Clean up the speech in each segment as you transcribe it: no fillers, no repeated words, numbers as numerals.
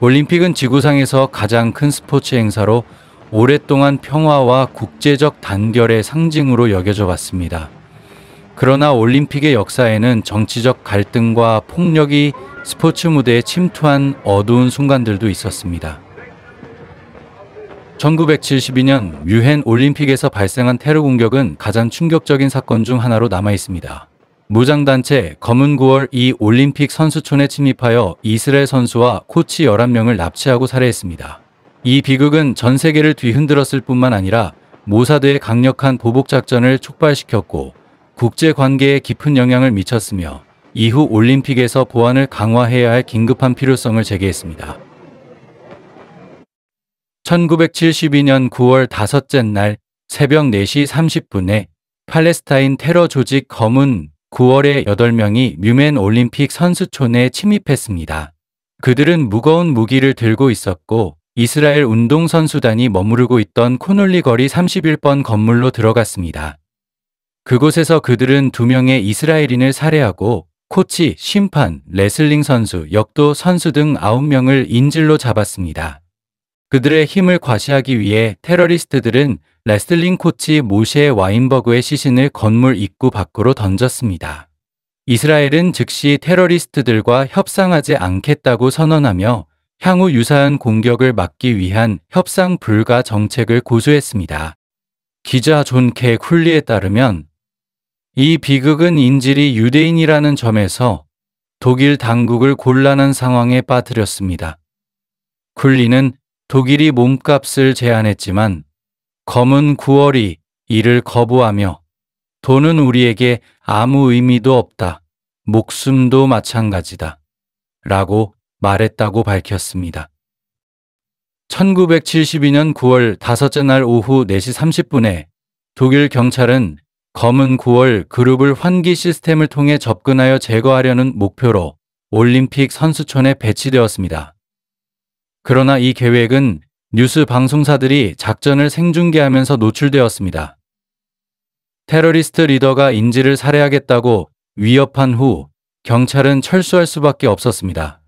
올림픽은 지구상에서 가장 큰 스포츠 행사로 오랫동안 평화와 국제적 단결의 상징으로 여겨져 왔습니다. 그러나 올림픽의 역사에는 정치적 갈등과 폭력이 스포츠 무대에 침투한 어두운 순간들도 있었습니다. 1972년 뮌헨 올림픽에서 발생한 테러 공격은 가장 충격적인 사건 중 하나로 남아 있습니다. 무장단체 검은 9월이 올림픽 선수촌에 침입하여 이스라엘 선수와 코치 11명을 납치하고 살해했습니다. 이 비극은 전 세계를 뒤흔들었을 뿐만 아니라 모사드의 강력한 보복작전을 촉발시켰고 국제관계에 깊은 영향을 미쳤으며 이후 올림픽에서 보안을 강화해야 할 긴급한 필요성을 제기했습니다. 1972년 9월 다섯째 날 새벽 4시 30분에 팔레스타인 테러 조직 검은 9월의 8명이 뮌헨 올림픽 선수촌에 침입했습니다. 그들은 무거운 무기를 들고 있었고 이스라엘 운동선수단이 머무르고 있던 코놀리 거리 31번 건물로 들어갔습니다. 그곳에서 그들은 2명의 이스라엘인을 살해하고 코치, 심판, 레슬링 선수, 역도 선수 등 9명을 인질로 잡았습니다. 그들의 힘을 과시하기 위해 테러리스트들은 레슬링 코치 모셰 와인버그의 시신을 건물 입구 밖으로 던졌습니다. 이스라엘은 즉시 테러리스트들과 협상하지 않겠다고 선언하며 향후 유사한 공격을 막기 위한 협상 불가 정책을 고수했습니다. 기자 존 캐 쿨리에 따르면 이 비극은 인질이 유대인이라는 점에서 독일 당국을 곤란한 상황에 빠뜨렸습니다. 쿨리는 독일이 몸값을 제안했지만 검은 9월이 이를 거부하며 돈은 우리에게 아무 의미도 없다. 목숨도 마찬가지다. 라고 말했다고 밝혔습니다. 1972년 9월 다섯째 날 오후 4시 30분에 독일 경찰은 검은 9월 그룹을 환기 시스템을 통해 접근하여 제거하려는 목표로 올림픽 선수촌에 배치되었습니다. 그러나 이 계획은 뉴스 방송사들이 작전을 생중계하면서 노출되었습니다. 테러리스트 리더가 인질을 살해하겠다고 위협한 후 경찰은 철수할 수밖에 없었습니다.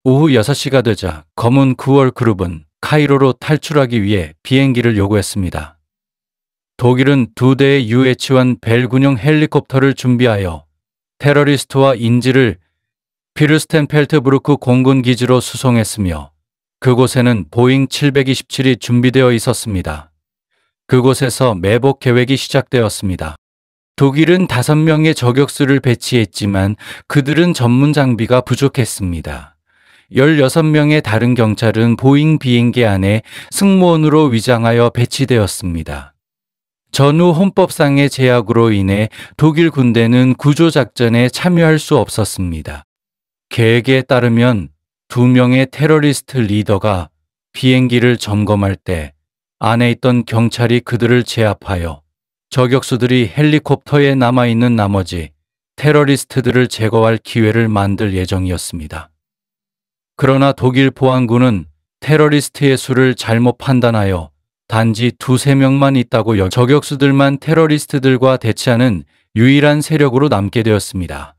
오후 6시가 되자 검은 9월 그룹은 카이로로 탈출하기 위해 비행기를 요구했습니다. 독일은 2대의 UH-1 벨군용 헬리콥터를 준비하여 테러리스트와 인질을 피르스텐펠트부르크 공군 기지로 수송했으며 그곳에는 보잉 727이 준비되어 있었습니다. 그곳에서 매복 계획이 시작되었습니다. 독일은 5명의 저격수를 배치했지만 그들은 전문 장비가 부족했습니다. 16명의 다른 경찰은 보잉 비행기 안에 승무원으로 위장하여 배치되었습니다. 전후 헌법상의 제약으로 인해 독일 군대는 구조작전에 참여할 수 없었습니다. 계획에 따르면 2명의 테러리스트 리더가 비행기를 점검할 때 안에 있던 경찰이 그들을 제압하여 저격수들이 헬리콥터에 남아있는 나머지 테러리스트들을 제거할 기회를 만들 예정이었습니다. 그러나 독일 보안군은 테러리스트의 수를 잘못 판단하여 단지 2~3명만 있다고 저격수들만 테러리스트들과 대치하는 유일한 세력으로 남게 되었습니다.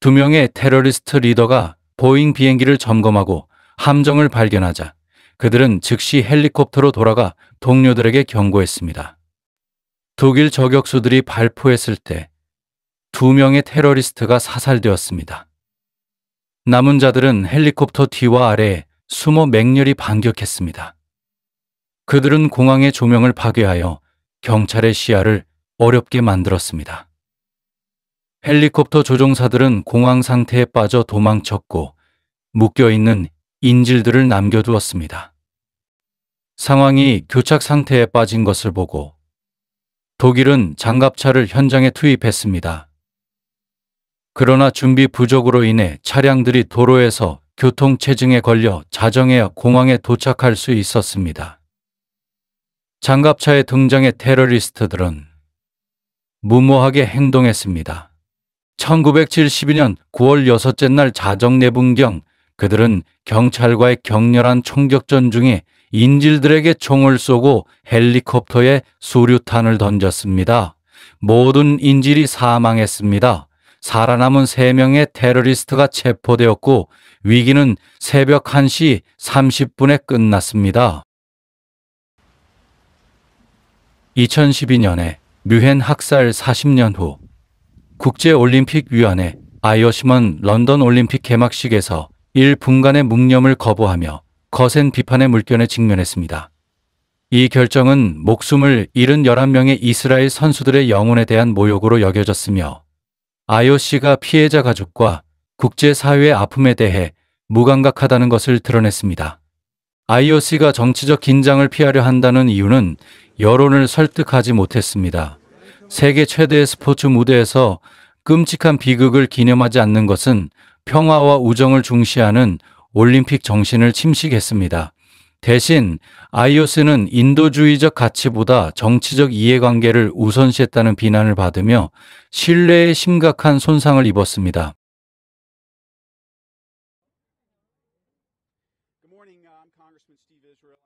2명의 테러리스트 리더가 보잉 비행기를 점검하고 함정을 발견하자 그들은 즉시 헬리콥터로 돌아가 동료들에게 경고했습니다. 독일 저격수들이 발포했을 때 2명의 테러리스트가 사살되었습니다. 남은 자들은 헬리콥터 뒤와 아래에 숨어 맹렬히 반격했습니다. 그들은 공항의 조명을 파괴하여 경찰의 시야를 어렵게 만들었습니다. 헬리콥터 조종사들은 공황 상태에 빠져 도망쳤고 묶여있는 인질들을 남겨두었습니다. 상황이 교착 상태에 빠진 것을 보고 독일은 장갑차를 현장에 투입했습니다. 그러나 준비 부족으로 인해 차량들이 도로에서 교통체증에 걸려 자정에야 공항에 도착할 수 있었습니다. 장갑차에 등장의 테러리스트들은 무모하게 행동했습니다. 1972년 9월 6째 날 자정 4분경 그들은 경찰과의 격렬한 총격전 중에 인질들에게 총을 쏘고 헬리콥터에 수류탄을 던졌습니다. 모든 인질이 사망했습니다. 살아남은 3명의 테러리스트가 체포되었고 위기는 새벽 1시 30분에 끝났습니다. 2012년에 뮌헨 학살 40년 후 국제올림픽위원회 IOC는 런던 올림픽 개막식에서 1분간의 묵념을 거부하며 거센 비판의 물결에 직면했습니다. 이 결정은 목숨을 잃은 11명의 이스라엘 선수들의 영혼에 대한 모욕으로 여겨졌으며 IOC가 피해자 가족과 국제사회의 아픔에 대해 무감각하다는 것을 드러냈습니다. IOC가 정치적 긴장을 피하려 한다는 이유는 여론을 설득하지 못했습니다. 세계 최대의 스포츠 무대에서 끔찍한 비극을 기념하지 않는 것은 평화와 우정을 중시하는 올림픽 정신을 침식했습니다. 대신 IOC는 인도주의적 가치보다 정치적 이해관계를 우선시했다는 비난을 받으며 신뢰에 심각한 손상을 입었습니다. Good morning. I'm Congressman Steve Israel.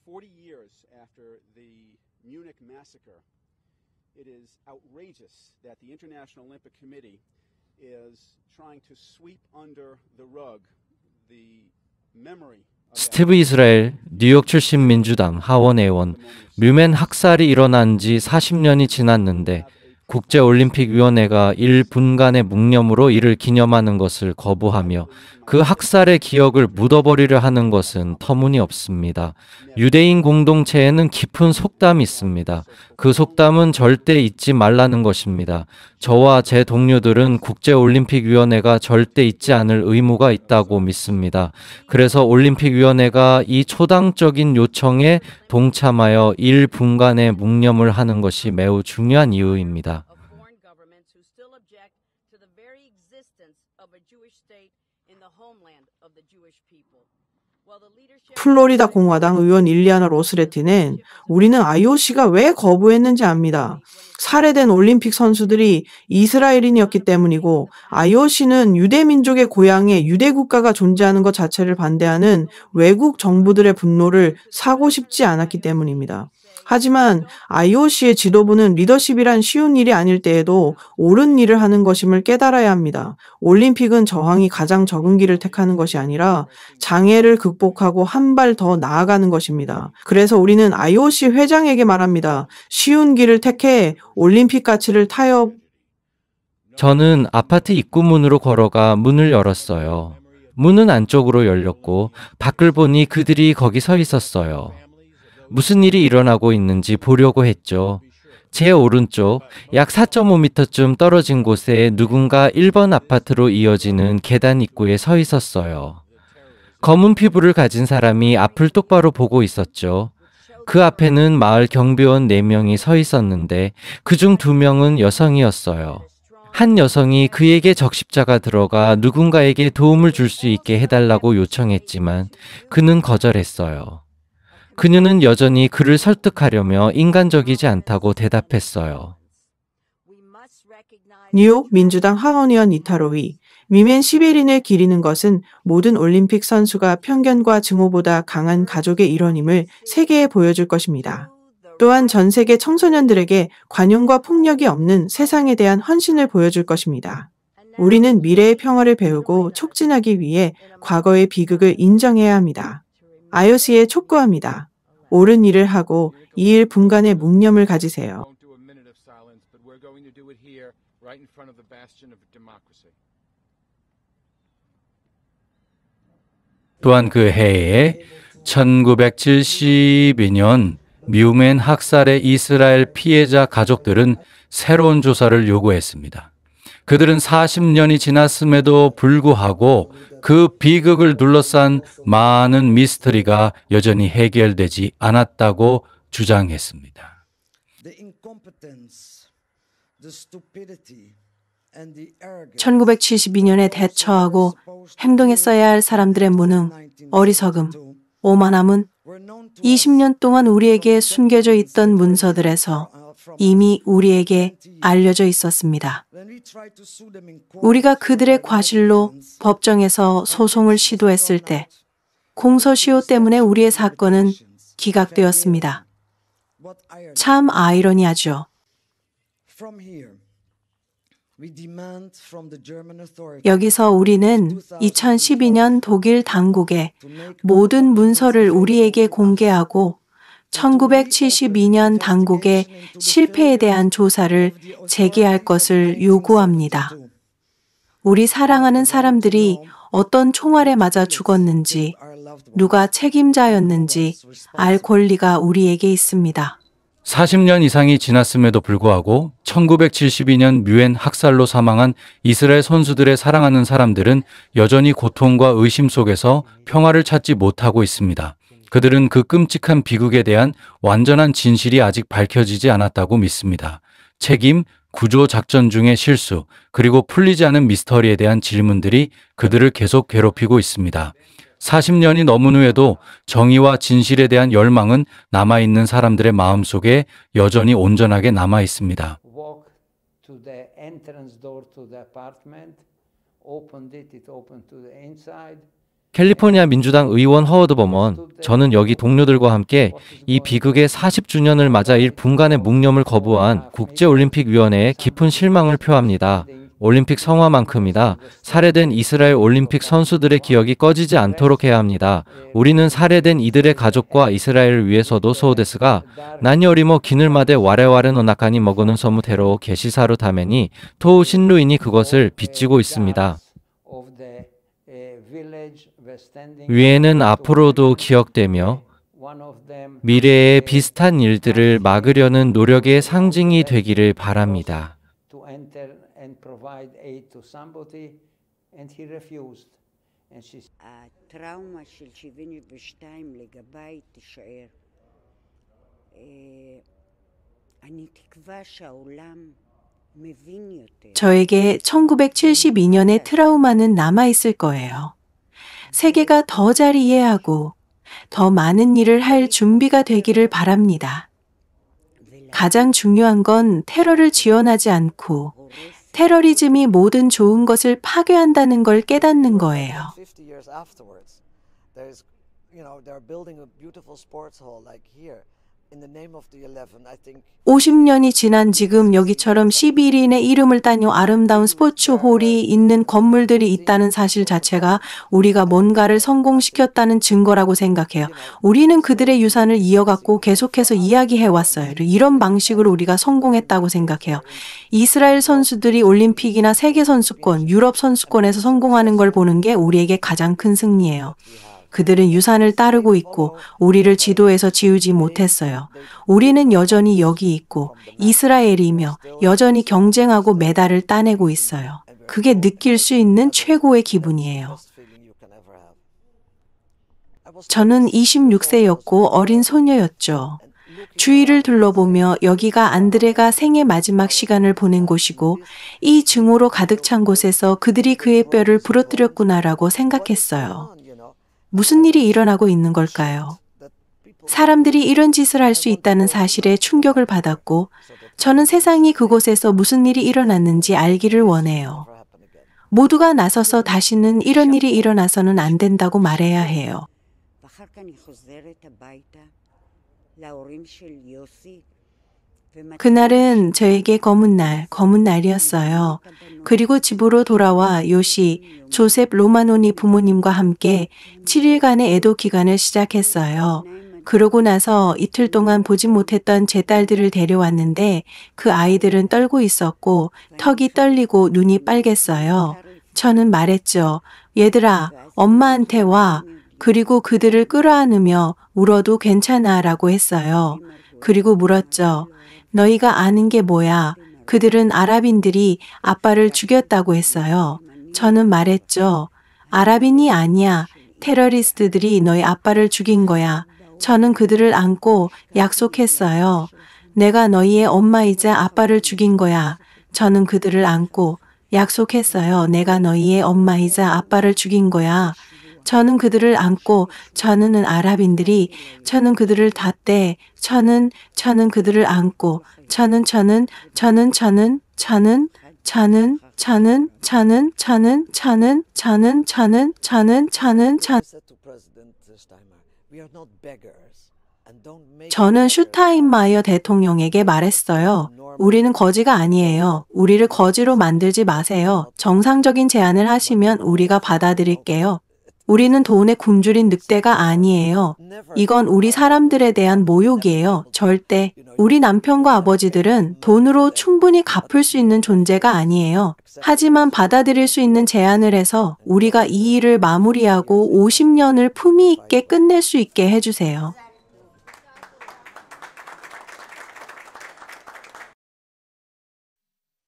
40 years after the Munich massacre, it is outrageous that the International Olympic Committee is trying to sweep under the rug the memory 스티브 이스라엘, 뉴욕 출신 민주당 하원 의원, 뮌헨 학살이 일어난 지 40년이 지났는데 국제올림픽위원회가 1분간의 묵념으로 이를 기념하는 것을 거부하며 그 학살의 기억을 묻어버리려 하는 것은 터무니없습니다. 유대인 공동체에는 깊은 속담이 있습니다. 그 속담은 절대 잊지 말라는 것입니다. 저와 제 동료들은 국제올림픽위원회가 절대 잊지 않을 의무가 있다고 믿습니다. 그래서 올림픽위원회가 이 초당적인 요청에 동참하여 1분간의 묵념을 하는 것이 매우 중요한 이유입니다. 플로리다 공화당 의원 일리아나 로스레티는 우리는 IOC가 왜 거부했는지 압니다. 살해된 올림픽 선수들이 이스라엘인이었기 때문이고 IOC는 유대 민족의 고향에 유대 국가가 존재하는 것 자체를 반대하는 외국 정부들의 분노를 사고 싶지 않았기 때문입니다. 하지만 IOC의 지도부는 리더십이란 쉬운 일이 아닐 때에도 옳은 일을 하는 것임을 깨달아야 합니다. 올림픽은 저항이 가장 적은 길을 택하는 것이 아니라 장애를 극복하고 한 발 더 나아가는 것입니다. 그래서 우리는 IOC 회장에게 말합니다. 쉬운 길을 택해 올림픽 가치를 타협. 저는 아파트 입구문으로 걸어가 문을 열었어요. 문은 안쪽으로 열렸고 밖을 보니 그들이 거기 서 있었어요. 무슨 일이 일어나고 있는지 보려고 했죠. 제 오른쪽 약 4.5m쯤 떨어진 곳에 누군가 1번 아파트로 이어지는 계단 입구에 서 있었어요. 검은 피부를 가진 사람이 앞을 똑바로 보고 있었죠. 그 앞에는 마을 경비원 4명이 서 있었는데 그중 2명은 여성이었어요. 한 여성이 그에게 적십자가 들어가 누군가에게 도움을 줄 수 있게 해달라고 요청했지만 그는 거절했어요. 그녀는 여전히 그를 설득하려며 인간적이지 않다고 대답했어요. 뉴욕 민주당 하원의원 이타로위, 뮌헨 11인을 기리는 것은 모든 올림픽 선수가 편견과 증오보다 강한 가족의 일원임을 세계에 보여줄 것입니다. 또한 전 세계 청소년들에게 관용과 폭력이 없는 세상에 대한 헌신을 보여줄 것입니다. 우리는 미래의 평화를 배우고 촉진하기 위해 과거의 비극을 인정해야 합니다. IOC에 촉구합니다. 옳은 일을 하고 2일 분간의 묵념을 가지세요. 또한 그 해에 1972년 뮌헨 학살의 이스라엘 피해자 가족들은 새로운 조사를 요구했습니다. 그들은 40년이 지났음에도 불구하고 그 비극을 둘러싼 많은 미스터리가 여전히 해결되지 않았다고 주장했습니다. 1972년에 대처하고 행동했어야 할 사람들의 무능, 어리석음, 오만함은 20년 동안 우리에게 숨겨져 있던 문서들에서 이미 우리에게 알려져 있었습니다. 우리가 그들의 과실로 법정에서 소송을 시도했을 때 공소시효 때문에 우리의 사건은 기각되었습니다. 참 아이러니하죠. 여기서 우리는 2012년 독일 당국에 모든 문서를 우리에게 공개하고 1972년 당국의 실패에 대한 조사를 재개할 것을 요구합니다. 우리 사랑하는 사람들이 어떤 총알에 맞아 죽었는지, 누가 책임자였는지 알 권리가 우리에게 있습니다. 40년 이상이 지났음에도 불구하고 1972년 뮌헨 학살로 사망한 이스라엘 선수들의 사랑하는 사람들은 여전히 고통과 의심 속에서 평화를 찾지 못하고 있습니다. 그들은 그 끔찍한 비극에 대한 완전한 진실이 아직 밝혀지지 않았다고 믿습니다. 책임, 구조 작전 중의 실수, 그리고 풀리지 않은 미스터리에 대한 질문들이 그들을 계속 괴롭히고 있습니다. 40년이 넘은 후에도 정의와 진실에 대한 열망은 남아있는 사람들의 마음속에 여전히 온전하게 남아 있습니다. 캘리포니아 민주당 의원 허워드 버먼, 저는 여기 동료들과 함께 이 비극의 40주년을 맞아 일 분간의 묵념을 거부한 국제올림픽위원회에 깊은 실망을 표합니다. 올림픽 성화만큼이나 살해된 이스라엘 올림픽 선수들의 기억이 꺼지지 않도록 해야 합니다. 우리는 살해된 이들의 가족과 이스라엘을 위해서도 소데스가 나니어리모 기늘마데 와레와레노 나카니 먹으는 서무 테로 게시사루 다메니 토우 신루인이 그것을 비치고 있습니다. 위에는 앞으로도 기억되며 미래의 비슷한 일들을 막으려는 노력의 상징이 되기를 바랍니다. הטראומה של 72 לגביי תישאר. אני תקווה שהעולם מבין יותר. 저에게 1972년의 트라우마는 남아있을 거예요. 세계가 더 잘 이해하고 더 많은 일을 할 준비가 되기를 바랍니다. 가장 중요한 건 테러를 지원하지 않고 테러리즘이 모든 좋은 것을 파괴한다는 걸 깨닫는 거예요. 50년이 지난 지금 여기처럼 11인의 이름을 따뇨 아름다운 스포츠홀이 있는 건물들이 있다는 사실 자체가 우리가 뭔가를 성공시켰다는 증거라고 생각해요. 우리는 그들의 유산을 이어갔고 계속해서 이야기해왔어요. 이런 방식으로 우리가 성공했다고 생각해요. 이스라엘 선수들이 올림픽이나 세계선수권, 유럽 선수권에서 성공하는 걸 보는 게 우리에게 가장 큰 승리예요. 그들은 유산을 따르고 있고 우리를 지도에서 지우지 못했어요. 우리는 여전히 여기 있고 이스라엘이며 여전히 경쟁하고 메달을 따내고 있어요. 그게 느낄 수 있는 최고의 기분이에요. 저는 26세였고 어린 소녀였죠. 주위를 둘러보며 여기가 안드레가 생의 마지막 시간을 보낸 곳이고 이 증오로 가득 찬 곳에서 그들이 그의 뼈를 부러뜨렸구나라고 생각했어요. 무슨 일이 일어나고 있는 걸까요? 사람들이 이런 짓을 할 수 있다는 사실에 충격을 받았고 저는 세상이 그곳에서 무슨 일이 일어났는지 알기를 원해요. 모두가 나서서 다시는 이런 일이 일어나서는 안 된다고 말해야 해요. 그날은 저에게 검은 날이었어요. 그리고 집으로 돌아와 요시, 조셉 로마노니 부모님과 함께 7일간의 애도 기간을 시작했어요. 그러고 나서 이틀 동안 보지 못했던 제 딸들을 데려왔는데 그 아이들은 떨고 있었고 턱이 떨리고 눈이 빨갰어요. 저는 말했죠. 얘들아, 엄마한테 와. 그리고 그들을 끌어안으며 울어도 괜찮아 라고 했어요. 그리고 물었죠. 너희가 아는 게 뭐야? 그들은 아랍인들이 아빠를 죽였다고 했어요. 저는 말했죠. 아랍인이 아니야. 테러리스트들이 너희 아빠를 죽인 거야. 저는 그들을 안고 약속했어요. 내가 너희의 엄마이자 아빠를 죽인 거야. 저는 그들을 안고 약속했어요. 내가 너희의 엄마이자 아빠를 죽인 거야. 저는 그들을 안고 저는 아랍인들이 저는 그들을 닫되 저는 그들을 안고 저는 저는 슈타인마이어 대통령에게 말했어요. 우리는 거지가 아니에요. 우리를 거지로 만들지 마세요. 정상적인 제안을 하시면 우리가 받아들일게요. 우리는 돈에 굶주린 늑대가 아니에요. 이건 우리 사람들에 대한 모욕이에요. 절대. 우리 남편과 아버지들은 돈으로 충분히 갚을 수 있는 존재가 아니에요. 하지만 받아들일 수 있는 제안을 해서 우리가 이 일을 마무리하고 50년을 품위 있게 끝낼 수 있게 해주세요.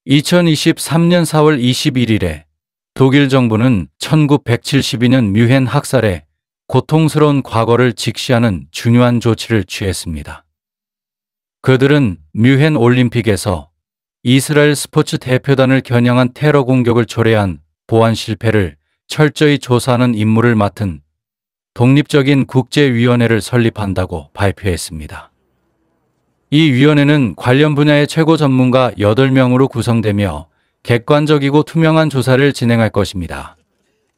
(2023년 4월 21일에) 독일 정부는 1972년 뮌헨 학살의 고통스러운 과거를 직시하는 중요한 조치를 취했습니다. 그들은 뮌헨 올림픽에서 이스라엘 스포츠 대표단을 겨냥한 테러 공격을 초래한 보안 실패를 철저히 조사하는 임무를 맡은 독립적인 국제위원회를 설립한다고 발표했습니다. 이 위원회는 관련 분야의 최고 전문가 8명으로 구성되며 객관적이고 투명한 조사를 진행할 것입니다.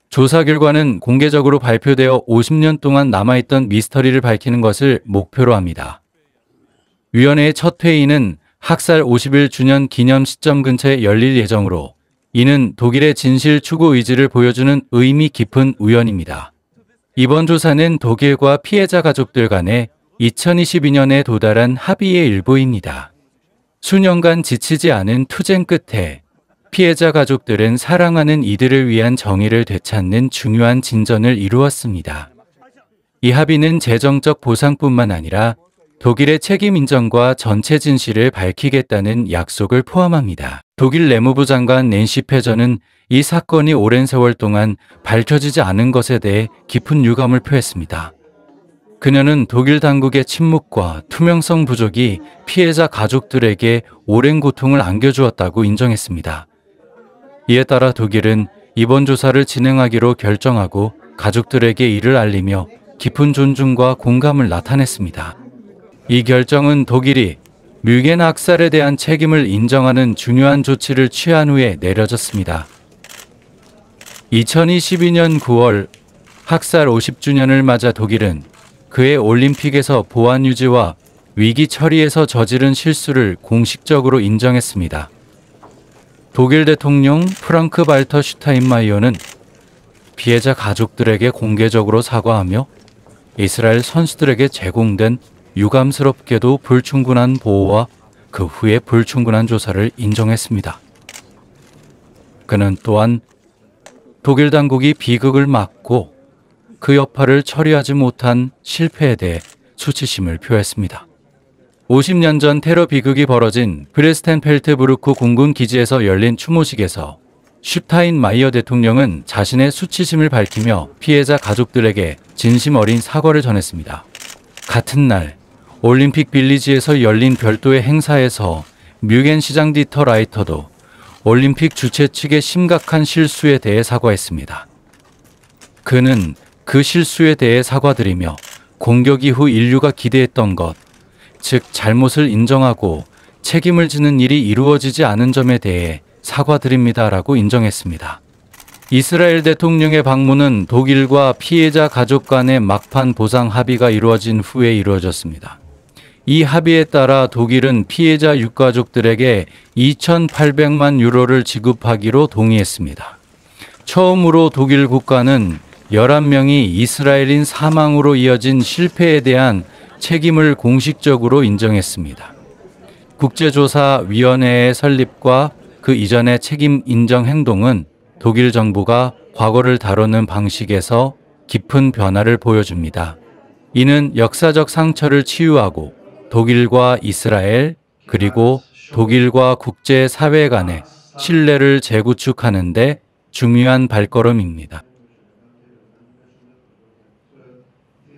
조사 결과는 공개적으로 발표되어 50년 동안 남아있던 미스터리를 밝히는 것을 목표로 합니다. 위원회의 첫 회의는 학살 50일 기념 시점 근처에 열릴 예정으로, 이는 독일의 진실 추구 의지를 보여주는 의미 깊은 우연입니다. 이번 조사는 독일과 피해자 가족들 간의 2022년에 도달한 합의의 일부입니다. 수년간 지치지 않은 투쟁 끝에 피해자 가족들은 사랑하는 이들을 위한 정의를 되찾는 중요한 진전을 이루었습니다. 이 합의는 재정적 보상뿐만 아니라 독일의 책임 인정과 전체 진실을 밝히겠다는 약속을 포함합니다. 독일 내무부 장관 낸시 페저는 이 사건이 오랜 세월 동안 밝혀지지 않은 것에 대해 깊은 유감을 표했습니다. 그녀는 독일 당국의 침묵과 투명성 부족이 피해자 가족들에게 오랜 고통을 안겨주었다고 인정했습니다. 이에 따라 독일은 이번 조사를 진행하기로 결정하고 가족들에게 이를 알리며 깊은 존중과 공감을 나타냈습니다. 이 결정은 독일이 뮌헨 학살에 대한 책임을 인정하는 중요한 조치를 취한 후에 내려졌습니다. 2022년 9월 학살 50주년을 맞아 독일은 그해 올림픽에서 보안 유지와 위기 처리에서 저지른 실수를 공식적으로 인정했습니다. 독일 대통령 프랑크 발터 슈타인마이어는 피해자 가족들에게 공개적으로 사과하며 이스라엘 선수들에게 제공된 유감스럽게도 불충분한 보호와 그 후에 불충분한 조사를 인정했습니다. 그는 또한 독일 당국이 비극을 막고 그 여파를 처리하지 못한 실패에 대해 수치심을 표했습니다. 50년 전 테러 비극이 벌어진 프레스텐펠트부르크 공군 기지에서 열린 추모식에서 슈타인마이어 대통령은 자신의 수치심을 밝히며 피해자 가족들에게 진심 어린 사과를 전했습니다. 같은 날 올림픽 빌리지에서 열린 별도의 행사에서 뮌헨 시장 디터 라이터도 올림픽 주최 측의 심각한 실수에 대해 사과했습니다. 그는 그 실수에 대해 사과드리며 공격 이후 인류가 기대했던 것, 즉 잘못을 인정하고 책임을 지는 일이 이루어지지 않은 점에 대해 사과드립니다라고 인정했습니다. 이스라엘 대통령의 방문은 독일과 피해자 가족 간의 막판 보상 합의가 이루어진 후에 이루어졌습니다. 이 합의에 따라 독일은 피해자 유가족들에게 2,800만 유로를 지급하기로 동의했습니다. 처음으로 독일 국가는 11명이 이스라엘인 사망으로 이어진 실패에 대한 책임을 공식적으로 인정했습니다. 국제조사위원회의 설립과 그 이전의 책임 인정 행동은 독일 정부가 과거를 다루는 방식에서 깊은 변화를 보여줍니다. 이는 역사적 상처를 치유하고 독일과 이스라엘 그리고 독일과 국제사회 간의 신뢰를 재구축하는 데 중요한 발걸음입니다.